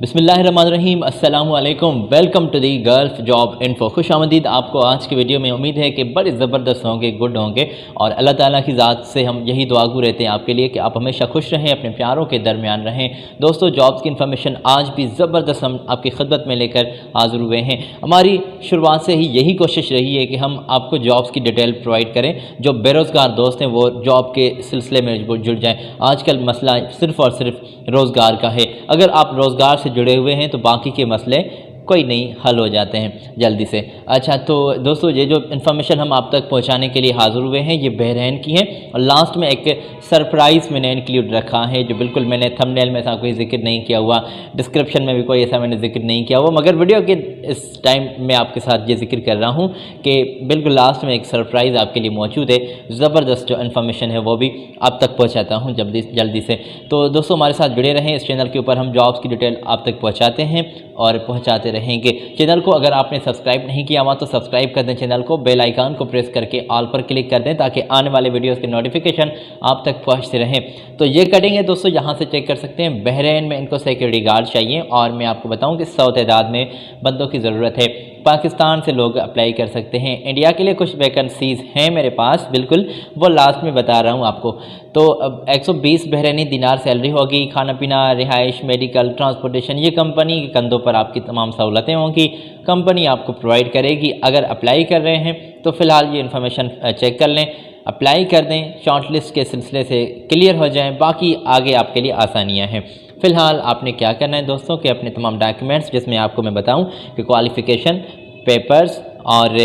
बिस्मिल्लाहिर्रहमानिर्रहीम, अस्सलामु अलैकुम। Welcome to the Gulf job info. खुश आमदीद आपको आज की वीडियो में। उम्मीद है कि बड़े ज़बरदस्त होंगे, गुड होंगे और अल्लाह ताला की ज़ात से हम यही दुआगू रहते हैं आपके लिए कि आप हमेशा खुश रहें, अपने प्यारों के दरमियान रहें। दोस्तों, जॉब्स की इन्फॉर्मेशन आज भी ज़बरदस्त हम आपकी खिदमत में लेकर हाज़िर हुए हैं। हमारी शुरुआत से ही यही कोशिश रही है कि हम आपको जॉब्स की डिटेल प्रोवाइड करें। जो बेरोज़गार दोस्त हैं वो जॉब के सिलसिले में जुड़ जाएँ। आजकल मसला सिर्फ़ और सिर्फ रोज़गार का है। अगर आप रोज़गार से जुड़े हुए हैं तो बाकी के मसले कोई नहीं, हल हो जाते हैं जल्दी से। अच्छा, तो दोस्तों, ये जो इन्फॉर्मेशन हम आप तक पहुंचाने के लिए हाज़िर हुए हैं ये बहरीन की है और लास्ट में एक सरप्राइज़ मैंने इंक्लूड रखा है जो बिल्कुल मैंने थंबनेल में ऐसा कोई जिक्र नहीं किया हुआ, डिस्क्रिप्शन में भी कोई ऐसा मैंने जिक्र नहीं किया हुआ, मगर वीडियो के इस टाइम मैं आपके साथ ये जिक्र कर रहा हूँ कि बिल्कुल लास्ट में एक सरप्राइज़ आपके लिए मौजूद है। ज़बरदस्त जो इन्फॉर्मेशन है वो भी आप तक पहुँचाता हूँ जल्दी से। तो दोस्तों, हमारे साथ जुड़े रहें। इस चैनल के ऊपर हम जॉब्स की डिटेल आप तक पहुँचाते हैं और पहुँचाते रहेंगे। चैनल को अगर आपने सब्सक्राइब नहीं किया हुआ तो सब्सक्राइब कर दें चैनल को, बेल आइकन को प्रेस करके ऑल पर क्लिक कर दें ताकि आने वाले वीडियोस के नोटिफिकेशन आप तक पहुंचते रहें। तो ये कटिंग है दोस्तों, यहाँ से चेक कर सकते हैं। बहरीन में इनको सिक्योरिटी गार्ड चाहिए और मैं आपको बताऊं कि 100 तादाद में बंदों की ज़रूरत है। पाकिस्तान से लोग अप्लाई कर सकते हैं। इंडिया के लिए कुछ वैकेंसीज़ हैं मेरे पास, बिल्कुल वो लास्ट में बता रहा हूँ आपको। तो 120 बहरीनी दिनार सैलरी होगी। खाना पीना, रिहाइश, मेडिकल, ट्रांसपोर्टेशन, ये कंपनी के कंधों पर आपकी तमाम सहूलतें होंगी। कंपनी आपको प्रोवाइड करेगी। अगर अप्लाई कर रहे हैं तो फ़िलहाल ये इन्फॉर्मेशन चेक कर लें, अप्लाई कर दें, शॉर्ट लिस्ट के सिलसिले से क्लियर हो जाएँ। बाकी आगे आपके लिए आसानियाँ हैं। फ़िलहाल आपने क्या करना है दोस्तों कि अपने तमाम डॉक्यूमेंट्स, जिसमें आपको मैं बताऊं कि क्वालिफ़िकेशन, पेपर्स और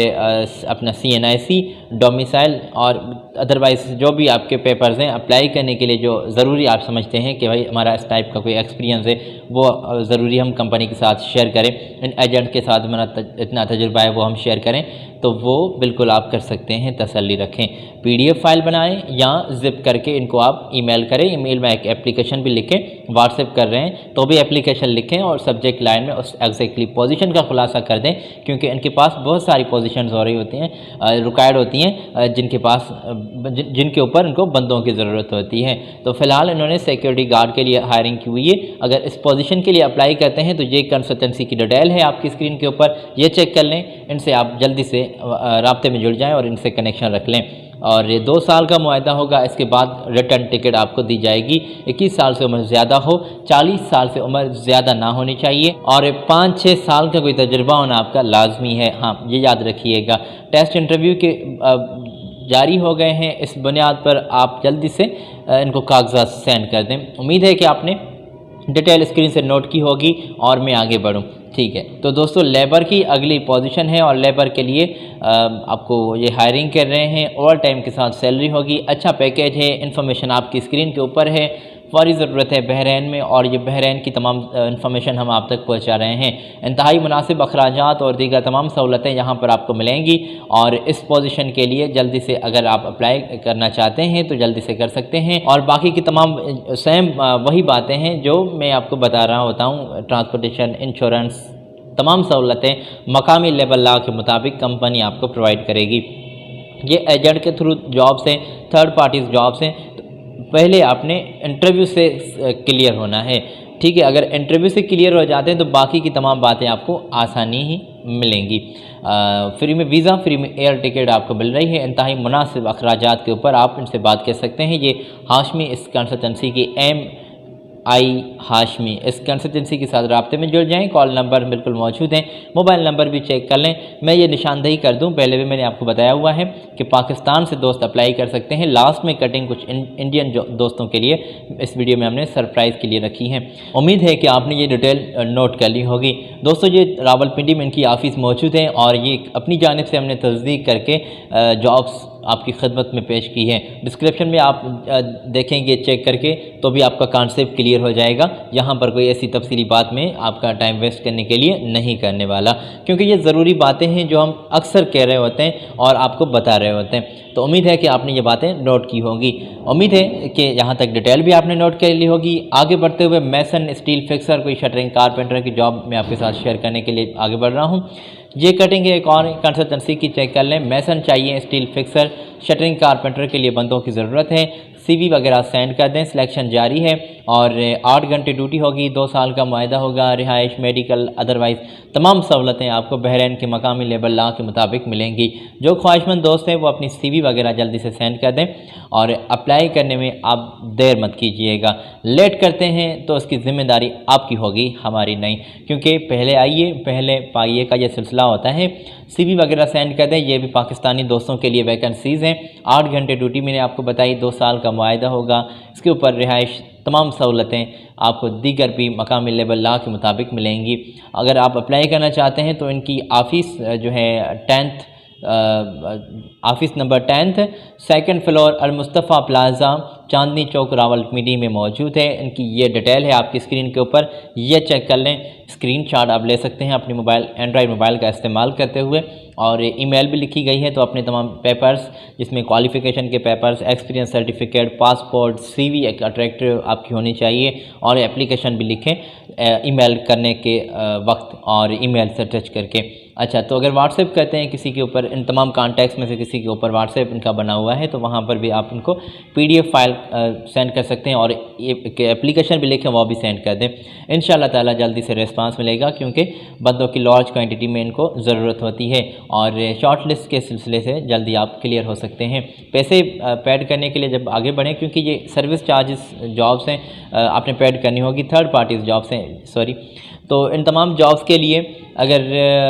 अपना CNIC, डोमिसाइल और अदरवाइज़ जो भी आपके पेपर्स हैं अप्लाई करने के लिए जो ज़रूरी आप समझते हैं कि भाई हमारा इस टाइप का कोई एक्सपीरियंस है वो ज़रूरी हम कंपनी के साथ शेयर करें, इन एजेंट के साथ हमारा इतना तजुर्बा है वो हम शेयर करें, तो वो बिल्कुल आप कर सकते हैं। तसल्ली रखें। PDF फाइल बनाएं या ज़िप करके इनको आप ईमेल करें। ईमेल में एक एप्लीकेशन भी लिखें। व्हाट्सएप कर रहे हैं तो भी एप्लीकेशन लिखें और सब्जेक्ट लाइन में उस एग्जैक्टली पोजीशन का खुलासा कर दें, क्योंकि इनके पास बहुत सारी पोजीशंस हो रही होती हैं, रिक्वायर्ड होती हैं, जिनके ऊपर इनको बंदों की ज़रूरत होती है। तो फ़िलहाल इन्होंने सिक्योरिटी गार्ड के लिए हायरिंग की हुई है। अगर इस पोजीशन के लिए अप्लाई करते हैं तो ये कंसल्टेंसी की डिटेल है आपकी स्क्रीन के ऊपर, ये चेक कर लें। इनसे आप जल्दी से राब्ते में जुड़ जाएं और इनसे कनेक्शन रख लें। और ये 2 साल का मुआहदा होगा। इसके बाद रिटर्न टिकट आपको दी जाएगी। 21 साल से उम्र ज़्यादा हो, 40 साल से उम्र ज़्यादा ना होनी चाहिए और 5-6 साल का कोई तजुर्बा होना आपका लाजमी है। हाँ, ये याद रखिएगा। टेस्ट इंटरव्यू के जारी हो गए हैं। इस बुनियाद पर आप जल्दी से इनको कागजात सेंड कर दें। उम्मीद है कि आपने डिटेल स्क्रीन से नोट की होगी और मैं आगे बढ़ूं। ठीक है, तो दोस्तों, लेबर की अगली पोजीशन है और लेबर के लिए आपको ये हायरिंग कर रहे हैं। ओवर टाइम के साथ सैलरी होगी। अच्छा पैकेज है। इन्फॉर्मेशन आपकी स्क्रीन के ऊपर है। फौरी ज़रूरत है बहरीन में और ये बहरीन की तमाम इन्फॉर्मेशन हम आप तक पहुंचा रहे हैं। इंतहाई मुनासिब अखराजात और दीगर तमाम सहूलतें यहाँ पर आपको मिलेंगी और इस पोजीशन के लिए जल्दी से अगर आप अप्लाई करना चाहते हैं तो जल्दी से कर सकते हैं। और बाकी की तमाम सेम वही बातें हैं जो मैं आपको बता रहा होता हूँ। ट्रांसपोर्टेशन, इंश्योरेंस, तमाम सहूलतें मकामी लेवल लॉ के मुताबिक कंपनी आपको प्रोवाइड करेगी। ये एजेंट के थ्रू जॉब्स हैं, थर्ड पार्टीज़ जॉब्स हैं। पहले आपने इंटरव्यू से क्लियर होना है। ठीक है, अगर इंटरव्यू से क्लियर हो जाते हैं तो बाकी की तमाम बातें आपको आसानी ही मिलेंगी। फ्री में वीज़ा, फ्री में एयर टिकट आपको मिल रही है। इंतहाई मुनासिब अखराजात के ऊपर आप इनसे बात कर सकते हैं। ये हाशमी इस कंसल्टेंसी की हाशमी इस कंसल्टेंसी के साथ राब्ते में जुड़ जाएं। कॉल नंबर बिल्कुल मौजूद हैं, मोबाइल नंबर भी चेक कर लें। मैं ये निशानदेही कर दूं, पहले भी मैंने आपको बताया हुआ है कि पाकिस्तान से दोस्त अप्लाई कर सकते हैं। लास्ट में कटिंग कुछ इंडियन दोस्तों के लिए इस वीडियो में हमने सरप्राइज़ के लिए रखी है। उम्मीद है कि आपने ये डिटेल नोट कर ली होगी। दोस्तों, ये रावलपिंडी में इनकी ऑफ़िस मौजूद है और ये अपनी जानिब से हमने तस्दीक करके जॉब्स आपकी खिदमत में पेश की है। डिस्क्रिप्शन में आप देखेंगे चेक करके तो भी आपका कॉन्सेप्ट क्लियर हो जाएगा। यहाँ पर कोई ऐसी तफसीली बात में आपका टाइम वेस्ट करने के लिए नहीं करने वाला, क्योंकि ये ज़रूरी बातें हैं जो हम अक्सर कह रहे होते हैं और आपको बता रहे होते हैं। तो उम्मीद है कि आपने ये बातें नोट की होंगी। उम्मीद है कि यहाँ तक डिटेल भी आपने नोट कर ली होगी। आगे बढ़ते हुए मैसन, स्टील फिक्सर, कोई शटरिंग, कारपेंटर की जॉब मैं आपके साथ शेयर करने के लिए आगे बढ़ रहा हूँ। ये कटिंग है एक और कंसल्टेंसी की, चेक कर लें। मैसन चाहिए, स्टील फिक्सर, शटरिंग, कारपेंटर के लिए बंदों की ज़रूरत है। CV वगैरह सेंड कर दें। सिलेक्शन जारी है और 8 घंटे ड्यूटी होगी, 2 साल का मुआहदा होगा, रिहाइश, मेडिकल, अदरवाइज़ तमाम सहूलतें आपको बहरीन के मकामी लेबर लॉ के मुताबिक मिलेंगी। जो ख्वाहिशमंद दोस्त हैं वो अपनी CV वगैरह जल्दी से सेंड कर दें और अप्लाई करने में आप देर मत कीजिएगा। लेट करते हैं तो उसकी ज़िम्मेदारी आपकी होगी, हमारी नहीं, क्योंकि पहले आइए पहले पाइए का ये सिलसिला होता है। CV वगैरह सेंड कर दें। ये भी पाकिस्तानी दोस्तों के लिए वैकेंसीज़ हैं। 8 घंटे ड्यूटी मैंने आपको बताई, 2 साल का मुआहदा होगा, इसके ऊपर रिहाइश, तमाम सहूलतें आपको दीगर भी मकामी लेबर लॉ के मुताबिक मिलेंगी। अगर आप अप्लाई करना चाहते हैं तो इनकी ऑफ़िस जो है 10th office number 10th, 2nd floor Al Mustafa plaza, Chandni Chowk, Rawalpindi में मौजूद है। इनकी ये डिटेल है आपकी स्क्रीन के ऊपर, ये चेक कर लें। स्क्रीनशॉट आप ले सकते हैं अपनी मोबाइल, एंड्रॉयड मोबाइल का इस्तेमाल करते हुए, और ईमेल भी लिखी गई है। तो अपने तमाम पेपर्स, जिसमें क्वालिफ़िकेशन के papers, experience certificate, passport, CV एक अट्रैक्टिव आपकी होनी चाहिए, और एप्लीकेशन भी लिखें ईमेल करने के वक्त और ईमेल से टच करके। अच्छा, तो अगर व्हाट्सएप करते हैं किसी के ऊपर, इन तमाम कॉन्टैक्ट्स में से किसी के ऊपर व्हाट्सएप इनका बना हुआ है, तो वहाँ पर भी आप इनको PDF फाइल सेंड कर सकते हैं, और एप्लीकेशन भी लिखें वो भी सेंड कर दें। इंशाअल्लाह ताला जल्दी से रिस्पांस मिलेगा, क्योंकि बंदों की लार्ज क्वांटिटी में इनको ज़रूरत होती है, और शॉर्ट लिस्ट के सिलसिले से जल्दी आप क्लियर हो सकते हैं। पैसे पेड करने के लिए जब आगे बढ़ें, क्योंकि ये सर्विस चार्जेस जॉब्स हैं, आपने पेड करनी होगी, थर्ड पार्टीज़ जॉब्स हैं, सॉरी। तो इन तमाम जॉब्स के लिए अगर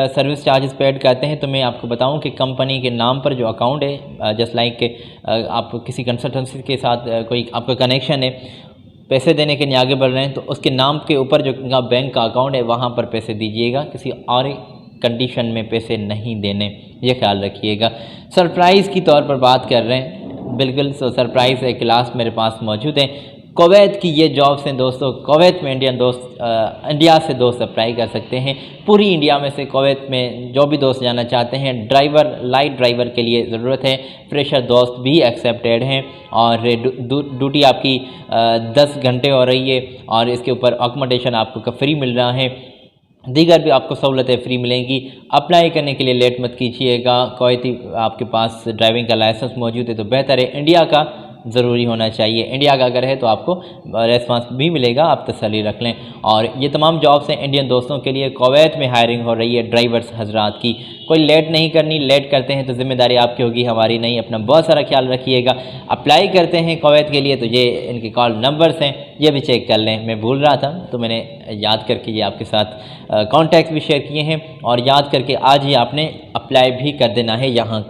सर्विस चार्जेस पेड करते हैं, तो मैं आपको बताऊं कि कंपनी के नाम पर जो अकाउंट है, जस्ट लाइक के आप किसी कंसल्टेंसी के साथ कोई आपका कनेक्शन है, पैसे देने के लिए आगे बढ़ रहे हैं, तो उसके नाम के ऊपर जो बैंक का अकाउंट है वहाँ पर पैसे दीजिएगा, किसी और कंडीशन में पैसे नहीं देने, ये ख्याल रखिएगा। सरप्राइज़ की तौर पर बात कर रहे हैं, बिल्कुल सरप्राइज़ एक क्लास मेरे पास मौजूद है। कुवैत की ये जॉब्स हैं दोस्तों। कुवैत में इंडियन दोस्त, इंडिया से दोस्त अप्लाई कर सकते हैं। पूरी इंडिया में से कुवैत में जो भी दोस्त जाना चाहते हैं, ड्राइवर, लाइट ड्राइवर के लिए ज़रूरत है, फ्रेशर दोस्त भी एक्सेप्टेड हैं, और ड्यूटी आपकी 10 घंटे हो रही है, और इसके ऊपर अकोमोडेशन आपको फ्री मिल रहा है, दीगर भी आपको सहूलतें फ्री मिलेंगी। अप्लाई करने के लिए लेट मत कीजिएगा। कुवैती आपके पास ड्राइविंग का लाइसेंस मौजूद है तो बेहतर है, इंडिया का ज़रूरी होना चाहिए। इंडिया का अगर है तो आपको रेस्पॉन्स भी मिलेगा, आप तसल्ली रख लें। और ये तमाम जॉब्स हैं इंडियन दोस्तों के लिए। कुवैत में हायरिंग हो रही है ड्राइवर्स हजरात की, कोई लेट नहीं करनी। लेट करते हैं तो ज़िम्मेदारी आपकी होगी, हमारी नहीं। अपना बहुत सारा ख्याल रखिएगा। अप्लाई करते हैं कुवैत के लिए तो ये इनके कॉल नंबर्स हैं, ये भी चेक कर लें। मैं भूल रहा था तो मैंने याद करके ये आपके साथ कॉन्टैक्ट भी शेयर किए हैं, और याद करके आज ही आपने अप्लाई भी कर देना है यहाँ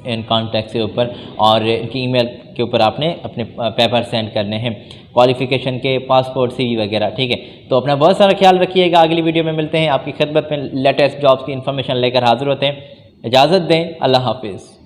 इन कॉन्टैक्ट के ऊपर, और इनकी ईमेल के ऊपर आपने अपने पेपर सेंड करने हैं, क्वालिफ़िकेशन के, पासपोर्ट, CV वगैरह, ठीक है। तो अपना बहुत सारा ख्याल रखिएगा। अगली वीडियो में मिलते हैं, आपकी खिदमत में लेटेस्ट जॉब्स की इन्फॉर्मेशन लेकर हाजिर होते हैं। इजाज़त दें, अल्लाह हाफिज़।